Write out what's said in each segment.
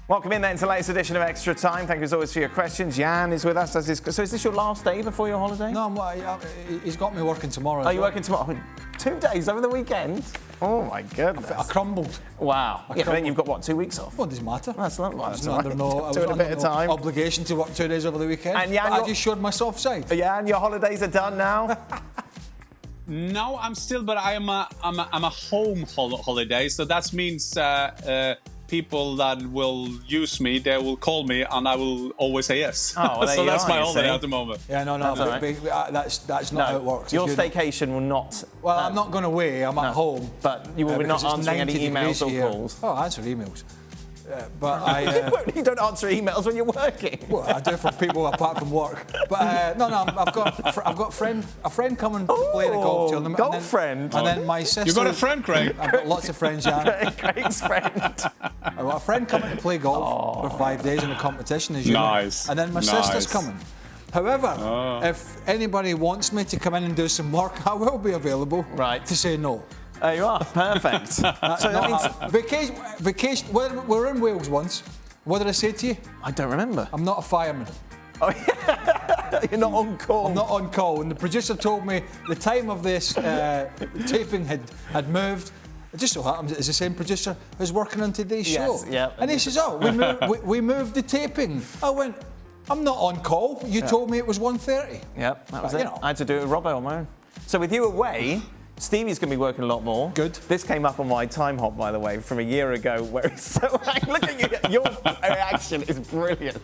Welcome in then to the latest edition of Extra Time. Thank you as always for your questions. Jan is with us. So is this your last day before your holiday? No, he's got me working tomorrow. Are you working tomorrow? 2 days over the weekend? Oh my goodness. I crumbled. Wow. But then you've got, what, 2 weeks off? Well, it doesn't matter. That's not right. I was under no obligation to work 2 days over the weekend. And Jan, I just showed my soft side. Yeah, and your holidays are done now? No, I'm still, but I'm a home holiday, so that means people that will use me, they will call me, and I will always say yes. Oh, well, so that's my holiday at the moment. Yeah, no, that's not how it works. Your staycation will not. Well, I'm not going away. I'm at home. But you will be not answering any emails or calls. Oh, I answer emails. But you don't answer emails when you're working. Well, I do for people apart from work. But no, I've got a friend coming to play the golf tournament. Golf friend. And then my sister. You got a friend, Craig? I've got lots of friends, yeah. Craig's friend. I've got a friend coming to play golf for 5 days in a competition, as you know. And then my sister's coming. However, if anybody wants me to come in and do some work, I will be available to say no. There you are. Perfect. So that means vacation. We're in Wales once. What did I say to you? I don't remember. I'm not a fireman. Oh, yeah. You're not on call. I'm not on call. And the producer told me the time of this taping had moved. It just so happens it's the same producer who's working on today's show. Yeah. And he says, we moved the taping. I went, I'm not on call. You told me it was 1:30. Yep, that was it. I had to do it with Robbo on my own. So with you away, Stevie's going to be working a lot more. Good. This came up on my time hop, by the way, from a year ago, where he's so angry. Look at you. Your reaction is brilliant.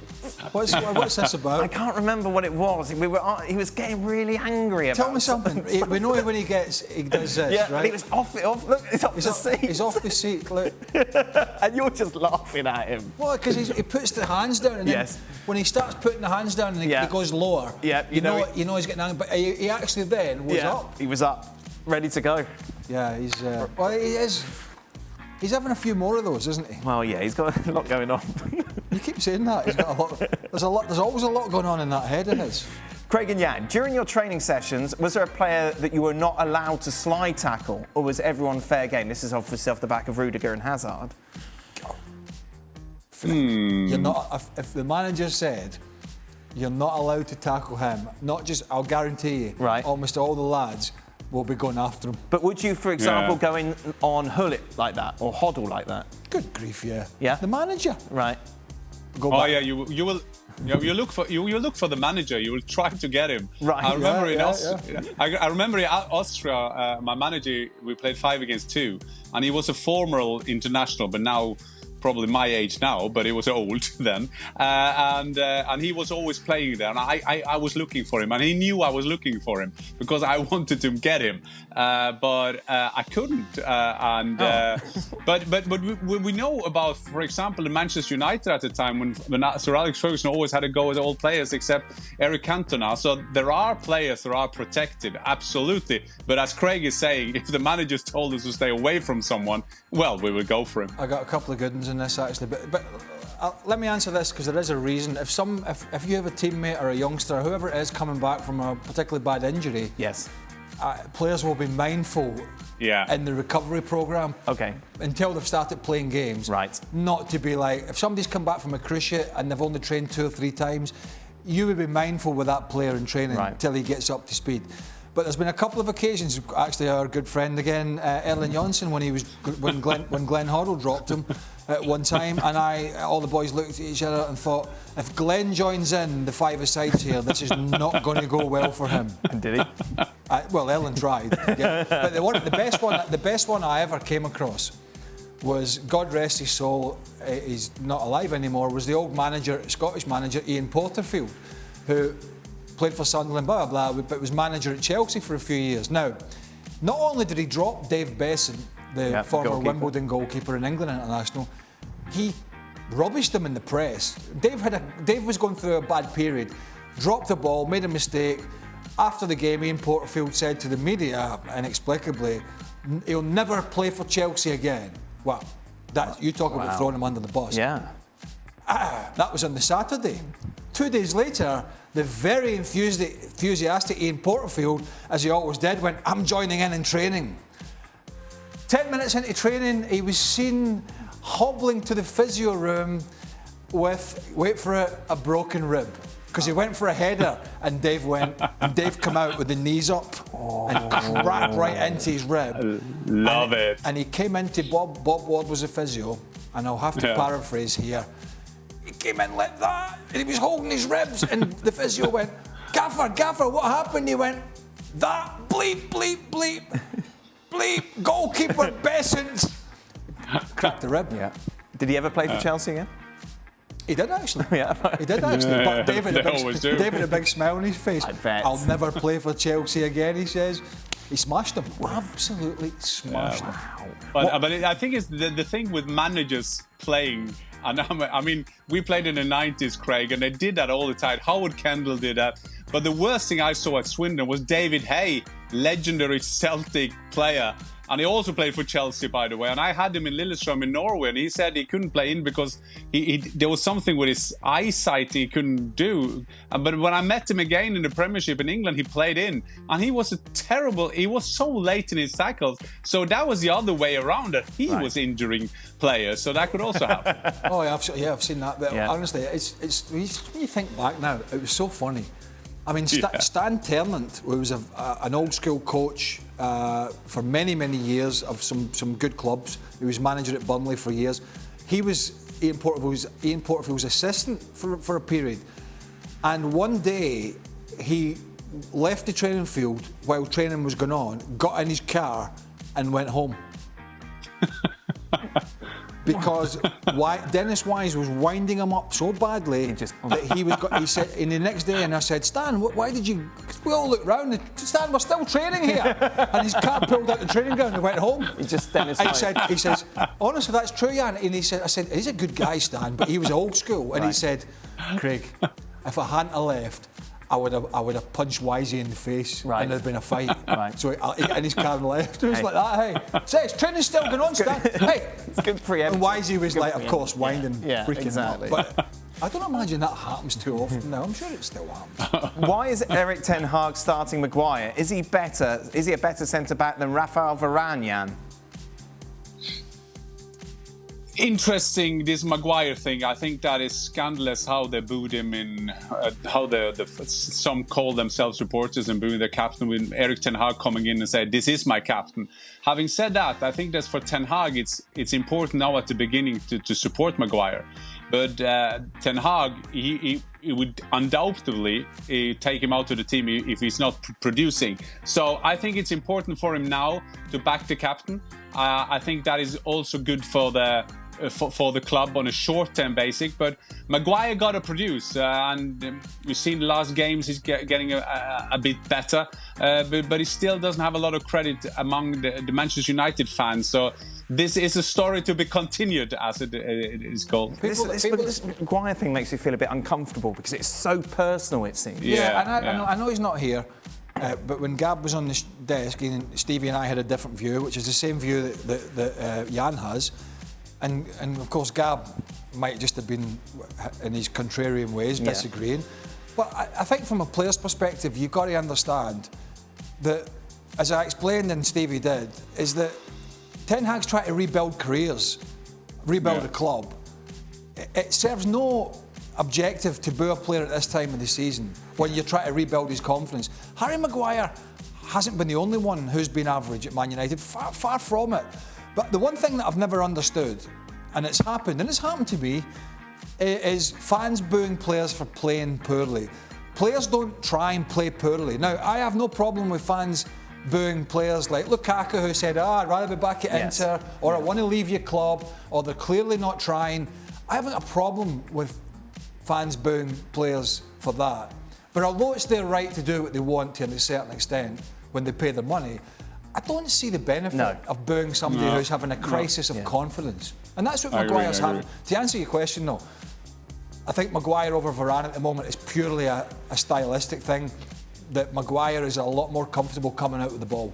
What's this about? I can't remember what it was. He was getting really angry about. Tell me something. We know when he does this, yeah, right? And he was off it. Look, he's off the seat. He's off the seat. Look. And you're just laughing at him. Well, because he puts the hands down, and then when he starts putting the hands down and he goes lower, you know he's getting angry. But he actually then was up. He was up. Ready to go. Yeah, he is. He's having a few more of those, isn't he? Well, yeah, he's got a lot going on. You keep saying that. He's got a lot. There's always a lot going on in that head of his. Craig and Jan, during your training sessions, was there a player that you were not allowed to slide tackle, or was everyone fair game? This is obviously off the back of Rudiger and Hazard. You're not. If the manager said you're not allowed to tackle him, not just, I'll guarantee you, almost all the lads will be going after him. But would you, for example, go in on Hullet like that or Hoddle like that? Good grief, yeah. Yeah. The manager. Right. You will. You look for the manager. You will try to get him. Right. I remember I remember in Austria, my manager. We played 5 against 2, and he was a former international, but now probably my age now, but he was old then, and he was always playing there, and I was looking for him, and he knew I was looking for him because I wanted to get him, but I couldn't, but we know about, for example, in Manchester United at the time when Sir Alex Ferguson always had to go with all players except Erik Cantona, so there are players that are protected, absolutely, but as Craig is saying, if the managers told us to stay away from someone, well, we would go for him. I got a couple of good ones in this actually, but let me answer this because there is a reason. If you have a teammate or a youngster, or whoever it is coming back from a particularly bad injury, players will be mindful in the recovery programme until they've started playing games. Right. Not to be like, if somebody's come back from a cruciate and they've only trained 2 or 3 times, you would be mindful with that player in training until he gets up to speed. But there's been a couple of occasions, actually our good friend again, Erling Jonsson, when Glenn Hoddle dropped him at one time, and all the boys looked at each other and thought, if Glenn joins in the 5-a-sides here, this is not going to go well for him. And did he? Well, Erling tried. Yeah. But the best one I ever came across was, God rest his soul, he's not alive anymore, was the old manager, Scottish manager, Ian Porterfield, who played for Sunderland, blah, blah, blah, but was manager at Chelsea for a few years. Now, not only did he drop Dave Besson, the former Wimbledon goalkeeper and England international, he rubbished him in the press. Dave was going through a bad period, dropped the ball, made a mistake. After the game, Ian Porterfield said to the media, inexplicably, he'll never play for Chelsea again. Well, you talk about throwing him under the bus. Yeah. That was on the Saturday. 2 days later, the very enthusiastic Ian Porterfield, as he always did, went, I'm joining in training. 10 minutes into training, he was seen hobbling to the physio room wait for it, a broken rib. Because he went for a header and Dave come out with the knees up and cracked right into his rib. Love it. And he came into Bob Ward was a physio, and I'll have to paraphrase here. He came in like that, and he was holding his ribs, and the physio went, Gaffer, what happened? He went, that, bleep, bleep, bleep, bleep, goalkeeper Bessent. Cracked the rib. Yeah. Did he ever play for Chelsea again? He did actually. Yeah. He did actually. But David had a big smile on his face. I bet. I'll never play for Chelsea again, he says. He smashed him. Absolutely smashed him. But I think it's the thing with managers playing. And I mean, we played in the 90s, Craig, and they did that all the time. Howard Kendall did that. But the worst thing I saw at Swindon was David Hay, legendary Celtic player. And he also played for Chelsea, by the way. And I had him in Lillestrøm in Norway, and he said he couldn't play in because there was something with his eyesight he couldn't do. But when I met him again in the Premiership in England, he played in. And he was he was so late in his tackles. So that was the other way around, that he was injuring players. So that could also happen. Oh, yeah, I've seen that. But honestly, it's when you think back now, it was so funny. I mean, Stan Ternant, who was an old school coach for many, many years of some good clubs. He was manager at Burley for years. He was Ian Porterfield's assistant for a period. And one day, he left the training field while training was going on, got in his car and went home. Because Dennis Wise was winding him up so badly that he said, in the next day, and I said, Stan, why did you? We all looked round. Stan, we're still training here, and his car pulled out the training ground and went home. He says, honestly, that's true, Jan. And I said, he's a good guy, Stan, but he was old school. And he said, Craig, if I hadn't left, I would have punched Wisey in the face and there'd been a fight. So he got in his car and left. It was like that, hey. Says, training's still going on, Stan. Hey. It's good preemptive. And Wisey was like, of course, winding, freaking exactly. him up. But I don't imagine that happens too often now. I'm sure it still happens. Why is Erik ten Hag starting Maguire? Is he a better centre-back than Rafael Varane, Jan? Interesting, this Maguire thing. I think that is scandalous how they booed him how some call themselves reporters and booing their captain, with Erik ten Hag coming in and said, this is my captain. Having said that, I think that for ten Hag it's important now at the beginning to support Maguire. But ten Hag, he would undoubtedly take him out of the team if he's not producing. So I think it's important for him now to back the captain. I think that is also good for the club on a short-term basis. But Maguire got to produce, and we've seen the last games he's getting a bit better, but he still doesn't have a lot of credit among the Manchester United fans. So this is a story to be continued, as it is called. This Maguire thing makes me feel a bit uncomfortable because it's so personal, it seems. I know he's not here. But when Gab was on the desk, Stevie and I had a different view, which is the same view that Jan has. And of course, Gab might just have been, in his contrarian ways, disagreeing. But I think from a player's perspective, you've got to understand that, as I explained and Stevie did, is that Ten Hag's trying to rebuild careers, rebuild a club. It serves no objective to boo a player at this time of the season when you're trying to rebuild his confidence. Harry Maguire hasn't been the only one who's been average at Man United, far from it. But the one thing that I've never understood, and it's happened to me, is fans booing players for playing poorly. Players don't try and play poorly. Now, I have no problem with fans booing players like Lukaku, who said, I'd rather be back at Inter, or I want to leave your club, or they're clearly not trying. I haven't a problem with fans booing players for that. But although it's their right to do what they want to a certain extent when they pay their money, I don't see the benefit of booing somebody who's having a crisis of confidence. And that's what Maguire's having. To answer your question, though, I think Maguire over Varane at the moment is purely a stylistic thing, that Maguire is a lot more comfortable coming out with the ball.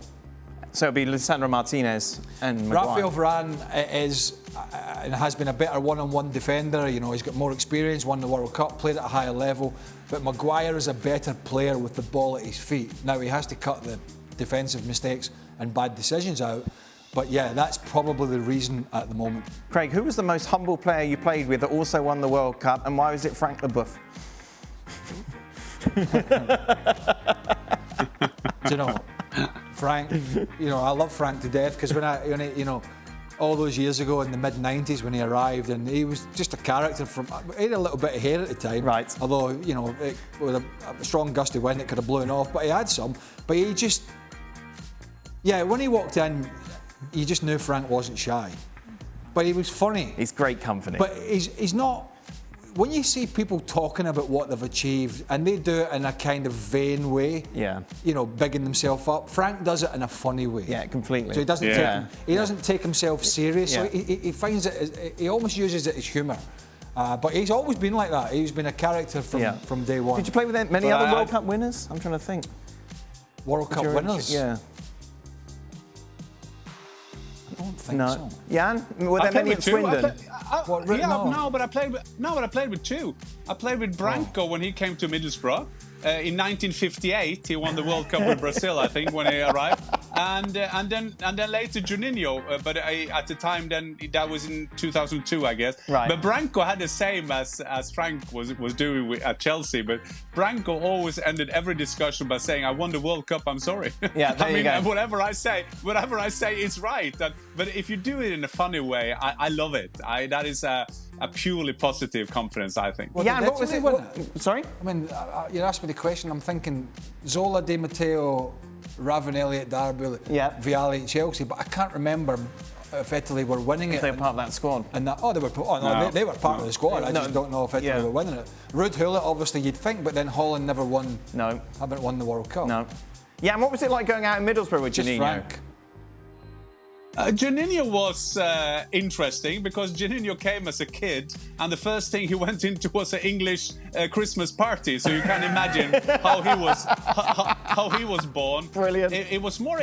So it'll be Lisandro Martinez and Maguire. Rafael Varane is and has been a better one-on-one defender. You know, he's got more experience, won the World Cup, played at a higher level. But Maguire is a better player with the ball at his feet. Now, he has to cut the defensive mistakes and bad decisions out. But yeah, that's probably the reason at the moment. Craig, who was the most humble player you played with that also won the World Cup, and why was it Frank the Buff? Do you know, Frank? You know, I love Frank to death because when you know, all those years ago in the mid-90s when he arrived, and he was just a character he had a little bit of hair at the time. Right. Although, you know, with a strong gusty wind, it could have blown off, but he had some. But he just, yeah, when he walked in, you just knew Frank wasn't shy. But he was funny. He's great company. But he's not. When you see people talking about what they've achieved, and they do it in a kind of vain way, yeah, you know, bigging themselves up, Frank does it in a funny way. Yeah, completely. So he doesn't take himself serious. So he finds it. He almost uses it as humour. But he's always been like that. He's been a character from day one. Did you play with many other World Cup winners? I'm trying to think. World Cup winners? Yeah. I don't think so. Jan, were there many at Swindon? But I played with two. I played with Branco when he came to Middlesbrough. In 1958, he won the World Cup with Brazil, I think, when he arrived, and then later Juninho. But at the time, then that was in 2002, I guess. Right. But Branco had the same as Frank was doing at Chelsea. But Branco always ended every discussion by saying, "I won the World Cup. I'm sorry." Yeah, there you go. whatever I say, it's right. But if you do it in a funny way, I love it. That is a purely positive confidence, I think. Well, yeah, what was it? Sorry? I mean, you asked me the question, I'm thinking Zola, Di Matteo, Ravanelli at Derby, Vialli at Chelsea, but I can't remember if Italy were winning it. They were part of that squad. And they were part of the squad. I just don't know if Italy were winning it. Ruud Gullit, obviously you'd think, but then Holland never won. No. Haven't won the World Cup. No. Yeah, and what was it like going out in Middlesbrough with Just Juninho? Frank. Juninho was interesting because Juninho came as a kid, and the first thing he went into was an English Christmas party. So you can imagine how he was born. Brilliant. It was more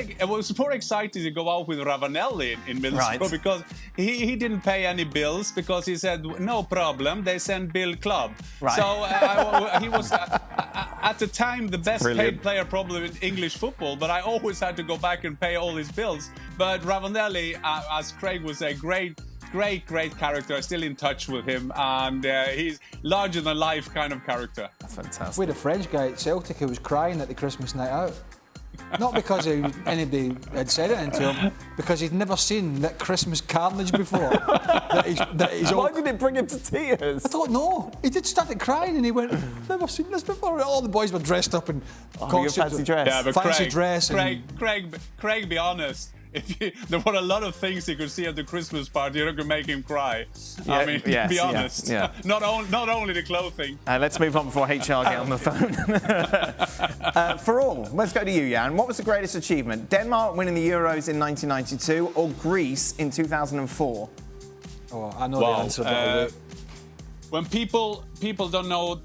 exciting to go out with Ravanelli in Middlesbrough because he didn't pay any bills because he said no problem. They send Bill Club. Right. So he was at the time the best paid player probably in English football. But I always had to go back and pay all his bills. But Ravanelli, as Craig was a great character. I'm still in touch with him, and he's larger than life kind of character. That's fantastic. We had a French guy at Celtic who was crying at the Christmas night out. Not because anybody had said anything to him, because he'd never seen that Christmas carnage before. Why did it bring him to tears? I don't know. He did started crying and he went, never seen this before. All the boys were dressed up in costumes. Fancy dress. Yeah, but fancy dress. Craig, be honest. There were a lot of things he could see at the Christmas party that could make him cry. Yeah, I mean, be honest. Yeah. Not only the clothing. Let's move on before HR get on the phone. For all, let's go to you, Jan. What was the greatest achievement? Denmark winning the Euros in 1992 or Greece in 2004? Oh, I know the answer, but when people don't know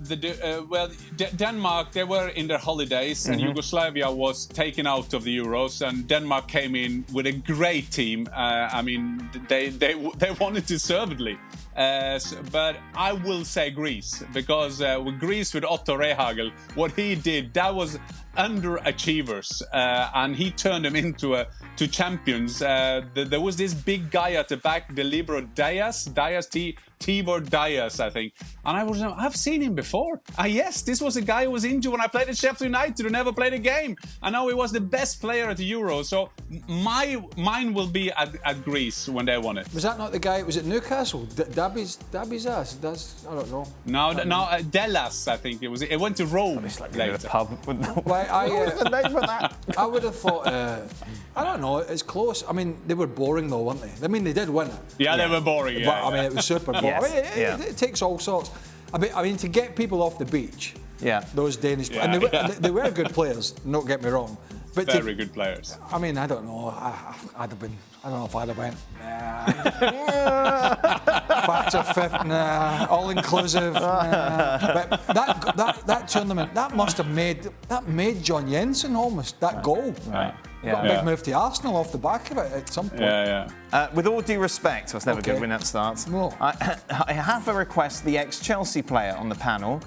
Denmark, they were in their holidays and Yugoslavia was taken out of the Euros, and Denmark came in with a great team. I mean, they won it deservedly. But I will say Greece, because with Greece with Otto Rehhagel, what he did, that was underachievers, and he turned them into champions. There was this big guy at the back, the libero Tibor Dias, I think, and I've seen him before. Yes, this was a guy who was injured when I played at Sheffield United, who never played a game. I know he was the best player at the Euro, so mine will be at Greece when they won it. Was that not the guy? Was it Newcastle? Dabby's ass. I don't know. No, Delas, I think it was. It went to Rome later. Pub. What was the name of that? I would have thought. I don't know. It's close. I mean, they were boring though, weren't they? I mean, they did win it. Yeah, they were boring. But I mean, it was super boring. Yes, I mean, it takes all sorts. I mean, to get people off the beach. Yeah. Those Danish players, and they were good players. Don't get me wrong. But very good players. I mean, I don't know. I'd have been. I don't know if I'd have went. Factor fifth. Nah. All inclusive. Nah. But that tournament, that made John Jensen almost that goal. Right. Yeah. Big move to Arsenal off the back of it at some point. With all due respect, it's never good when that starts. No. I have a request, the ex-Chelsea player on the panel,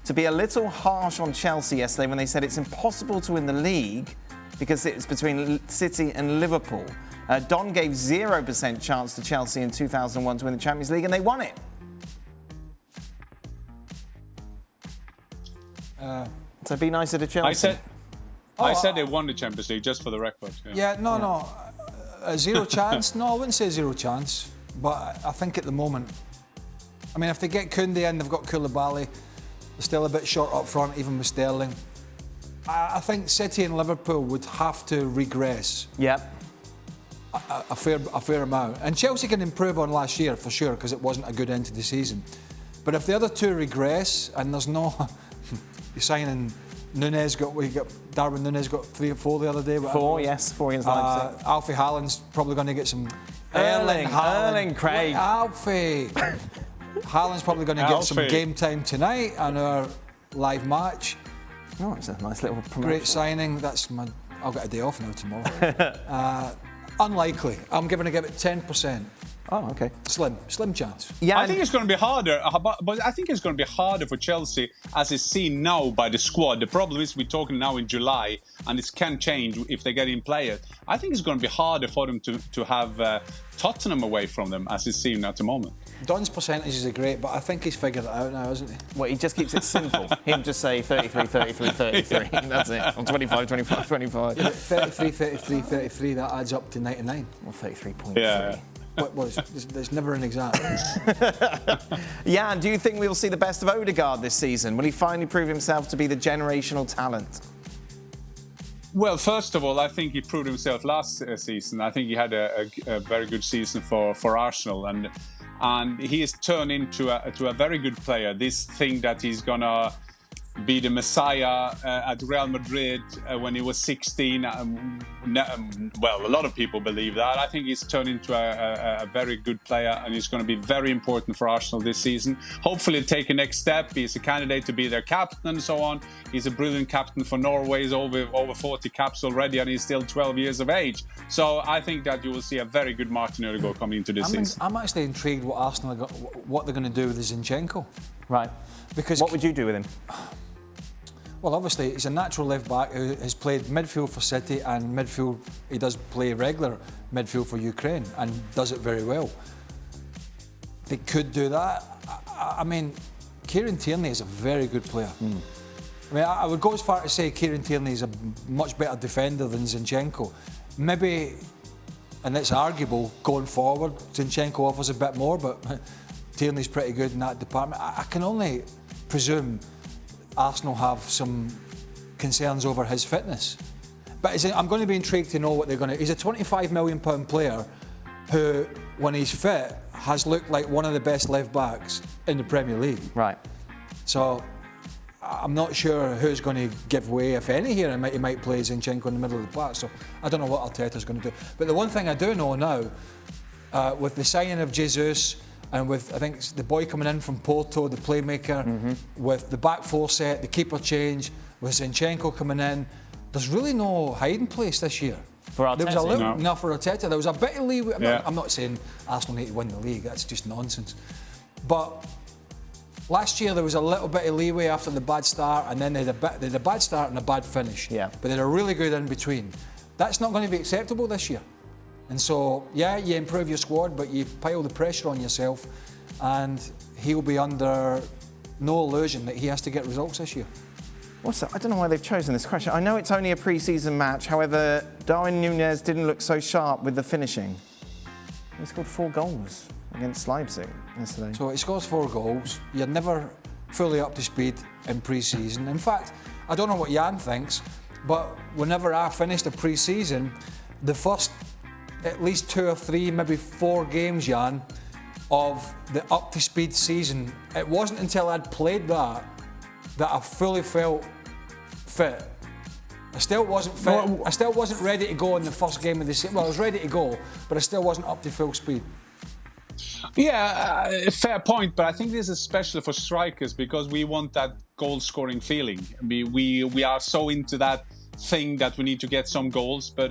to be a little harsh on Chelsea yesterday when they said it's impossible to win the league because it's between City and Liverpool. Don gave 0% chance to Chelsea in 2001 to win the Champions League, and they won it. So be nicer to Chelsea. I said they won the Champions League, just for the record. No. Zero chance? No, I wouldn't say zero chance. But I think at the moment, I mean, if they get Koundé in, they've got Koulibaly. They're still a bit short up front, even with Sterling. I think City and Liverpool would have to regress. Yep. A fair amount. And Chelsea can improve on last year, for sure, because it wasn't a good end to the season. But if the other two regress, and there's no... you're signing... Darwin Nunez got 3 or 4 the other day. 4 against Leipzig. Alfie Haaland's probably going to get some... Erling, Craig. Alfie. Haaland's probably going to get some game time tonight on our live match. Oh, it's a nice little promotion. Great signing. I'll get a day off now tomorrow. Unlikely. I'm giving it 10%. Oh, okay. Slim chance. Yeah, I think it's going to be harder, but I think it's going to be harder for Chelsea as it's seen now by the squad. The problem is we're talking now in July, and it can change if they get in players. I think it's going to be harder for them to have Tottenham away from them as it's seen at the moment. Don's percentages are great, but I think he's figured it out now, hasn't he? Well, he just keeps it simple. Him just say 33, 33, 33. That's it. On 25, 25, 25. Yeah, 33, 33, 33, that adds up to 99. Well, 33.3. Yeah. There's never an exam. Yeah, and do you think we'll see the best of Odegaard this season? Will he finally prove himself to be the generational talent? Well, first of all, I think he proved himself last season. I think he had a very good season for Arsenal, and he has turned into a very good player. This thing that he's gonna be the Messiah at Real Madrid when he was 16. Well, a lot of people believe that. I think he's turned into a very good player, and he's going to be very important for Arsenal this season. Hopefully take a next step. He's a candidate to be their captain and so on. He's a brilliant captain for Norway. He's over 40 caps already, and he's still 12 years of age. So I think that you will see a very good Martin Odegaard coming into this season. I'm actually intrigued what they're going to do with Zinchenko. Right. Because what would you do with him? Well, obviously, he's a natural left-back who has played midfield for City, and midfield, he does play regular midfield for Ukraine and does it very well. They could do that. I mean, Kieran Tierney is a very good player. I mean, I would go as far to say Kieran Tierney is a much better defender than Zinchenko. Maybe, and it's arguable, going forward, Zinchenko offers a bit more, but Tierney's pretty good in that department. I can only presume Arsenal have some concerns over his fitness. But I'm going to be intrigued to know what they're going to... He's a £25 million player who, when he's fit, has looked like one of the best left-backs in the Premier League. Right. So I'm not sure who's going to give way, if any, here. He might play Zinchenko in the middle of the park. So I don't know what Arteta's going to do. But the one thing I do know now, with the signing of Jesus... and with, I think, the boy coming in from Porto, the playmaker, with the back four set, the keeper change, with Zinchenko coming in, there's really no hiding place this year. For Arteta? There was a little, for Arteta. There was a bit of leeway. I'm not saying Arsenal need to win the league. That's just nonsense. But last year there was a little bit of leeway after the bad start, and then they had a bad start and a bad finish. Yeah. But they had a really good in between. That's not going to be acceptable this year. And so, yeah, you improve your squad, but you pile the pressure on yourself, and he'll be under no illusion that he has to get results this year. What's that? I don't know why they've chosen this question. I know it's only a pre-season match. However, Darwin Nunez didn't look so sharp with the finishing. He scored 4 goals against Leipzig yesterday. So he scores 4 goals. You're never fully up to speed in pre-season. In fact, I don't know what Jan thinks, but whenever I finished a pre-season, the first at least 2 or 3, maybe 4 games, Jan, of the up-to-speed season, it wasn't until I'd played that I fully felt fit. I still wasn't fit. I still wasn't ready to go in the first game of the season. Well, I was ready to go, but I still wasn't up to full speed. Yeah, fair point, but I think this is special for strikers because we want that goal-scoring feeling. We are so into that thing that we need to get some goals, but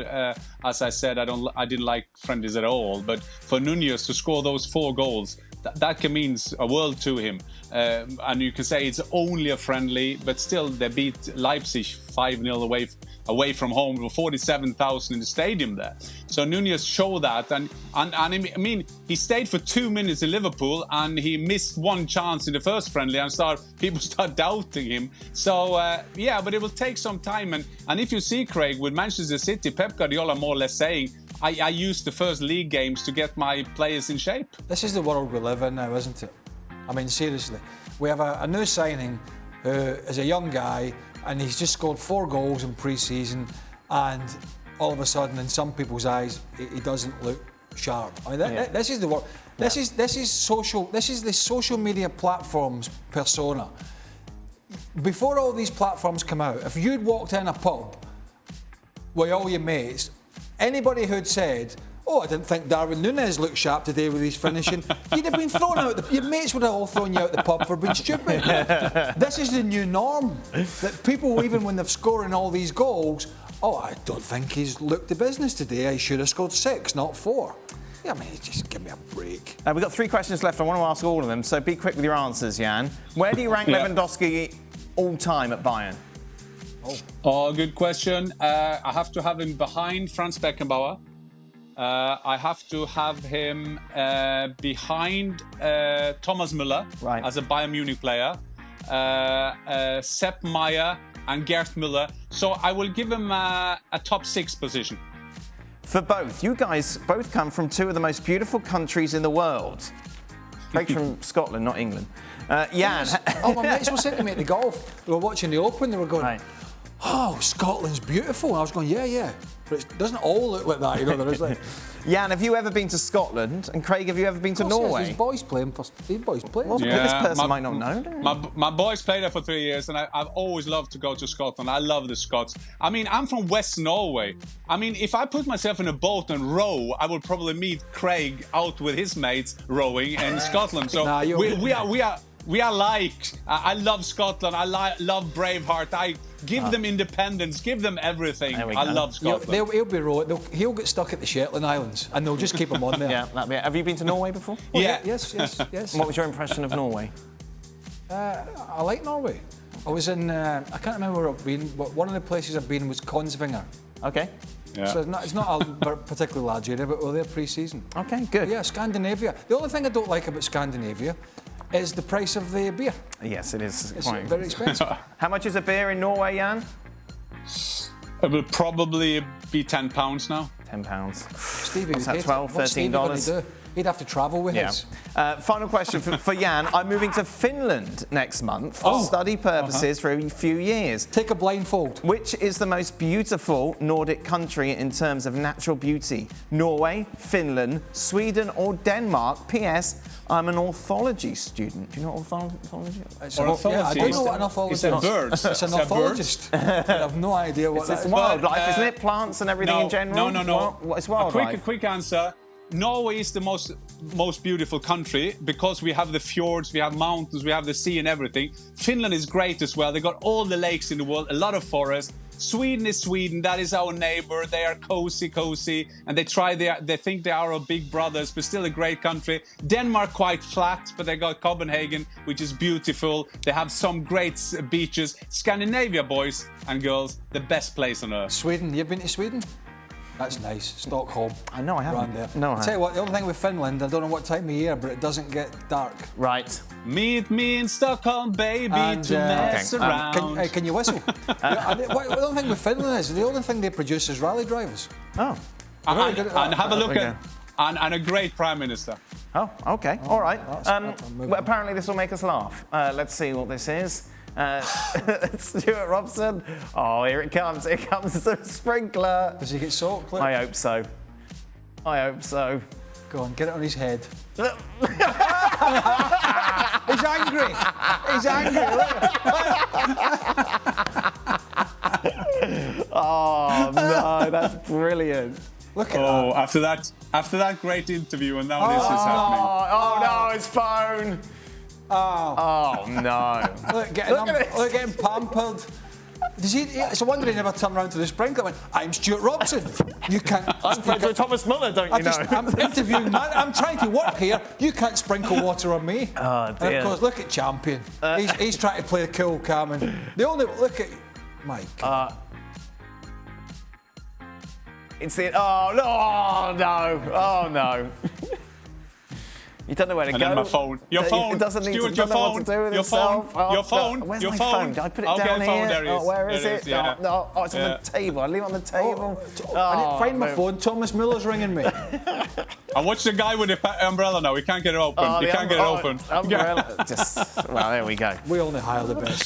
as I said, I didn't like friendlies at all. But for Nunez to score those 4 goals, that can mean a world to him. And you can say it's only a friendly, but still they beat Leipzig 5-0 away away from home with 47,000 in the stadium there. So Nunez showed that, and I mean, he stayed for 2 minutes in Liverpool, and he missed one chance in the first friendly, and people start doubting him. So yeah, but it will take some time, and if you see, Craig, with Manchester City, Pep Guardiola more or less saying, I used the first league games to get my players in shape. This is the world we live in now, isn't it? I mean, seriously. We have a new signing who is a young guy, and he's just scored 4 goals in pre-season, and all of a sudden, in some people's eyes, he doesn't look sharp. I mean, this is the world. This is social. This is the social media platforms persona. Before all these platforms come out, if you'd walked in a pub with all your mates, anybody who'd said, "Oh, I didn't think Darwin Nunez looked sharp today with his finishing," you'd have been thrown out. Your mates would have all thrown you out the pub for being stupid. This is the new norm. That people, even when they're scoring all these goals, "Oh, I don't think he's looked the business today. I should have scored 6, not 4." Yeah, I mean, just give me a break. We've got 3 questions left. I want to ask all of them, so be quick with your answers, Jan. Where do you rank Lewandowski all time at Bayern? Oh, good question. I have to have him behind Franz Beckenbauer. I have to have him behind Thomas Müller as a Bayern Munich player, Sepp Maier and Gerd Müller. So I will give him a top 6 position. For both, you guys both come from 2 of the most beautiful countries in the world. Craig's from Scotland, not England. Jan. My mates were saying to me at the golf, they were watching the Open, they were going, "Oh, Scotland's beautiful." And I was going, yeah. But it doesn't all look like that, you know. There is like... Jan, have you ever been to Scotland? And Craig, have you ever been to Norway? His boys playing for... These boys play. Well, this person might not know. My boys played there for 3 years, and I've always loved to go to Scotland. I love the Scots. I mean, I'm from West Norway. I mean, if I put myself in a boat and row, I would probably meet Craig out with his mates rowing in Scotland. So we are like, I love Scotland. I love Braveheart. I give them independence, give them everything. I love Scotland. He'll be rowing. He'll get stuck at the Shetland Islands, and they'll just keep him on there. Yeah, that'd be it. Have you been to Norway before? Oh, yeah. Yes. What was your impression of Norway? I like Norway. I was in, I can't remember where I've been, but one of the places I've been was Kongsvinger. Okay. Yeah. So it's not a particularly large area, but we're there pre-season. Okay, good. Yeah, Scandinavia. The only thing I don't like about Scandinavia is the price of the beer. Yes, it is. It's very expensive. How much is a beer in Norway, Jan? It will probably be £10 now. £10. Stevie, what's that, $12, $13? He'd have to travel with his. Final question for Jan. I'm moving to Finland next month for study purposes for a few years. Take a blindfold. Which is the most beautiful Nordic country in terms of natural beauty? Norway, Finland, Sweden or Denmark? P.S. I'm an ornithology student. Do you know what ornithology is? Yeah, I don't know what an ornithologist is. It's a bird. It's an ornithologist. I have no idea what that is. It's wildlife, isn't it? Plants and everything in general? No. It's wildlife. A quick answer. Norway is the most beautiful country because we have the fjords, we have mountains, we have the sea and everything. Finland is great as well. They got all the lakes in the world, a lot of forests. Sweden is Sweden. That is our neighbor. They are cozy, and they think they are our big brothers, but still a great country. Denmark quite flat, but they got Copenhagen, which is beautiful. They have some great beaches. Scandinavia, boys and girls, the best place on earth. Sweden. You've been to Sweden? That's nice. Stockholm. I know, I haven't. There. No, I'll tell you what, the only thing with Finland, I don't know what time of year, but it doesn't get dark. Right. Meet me in Stockholm, baby, to mess around. Can you whistle? The only thing with Finland is, the only thing they produce is rally drivers. Oh. And have a look at... And a great Prime Minister. Oh, OK. All right. Well, apparently this will make us laugh. Let's see what this is. Stuart Robson. Oh, here it comes. Here comes the sprinkler. Does he get soaked? Look. I hope so. I hope so. Go on, get it on his head. He's angry. He's angry. Oh, no, that's brilliant. Look at that. After that great interview, and now this is happening. Oh, no, his phone. Oh no! Look, getting pampered. It's a wonder he never turned around to the sprinkler and went, "I'm Stuart Robson. You can't." I'm Thomas Müller, don't you know? I'm interviewing. I'm trying to work here. You can't sprinkle water on me. Oh dear! And of course, look at Champion. He's trying to play the cool, calm, and the only look at my God. It's the. Oh no! Oh no! You don't know where to go. And then my phone. Your phone. It doesn't need Stuart, to. your Don't know phone. what to do with Your itself. phone. Your phone. Where's Your my phone. Did I put it Okay, down phone. here? There it is. Where is There it? it is, yeah. No, it's on the table. I leave it on the table. I didn't find my phone. Thomas Muller's ringing me. And watch the guy with the umbrella now. He can't get it open. He can't get it open. Umbrella. Just well, there we go. We only hire the best.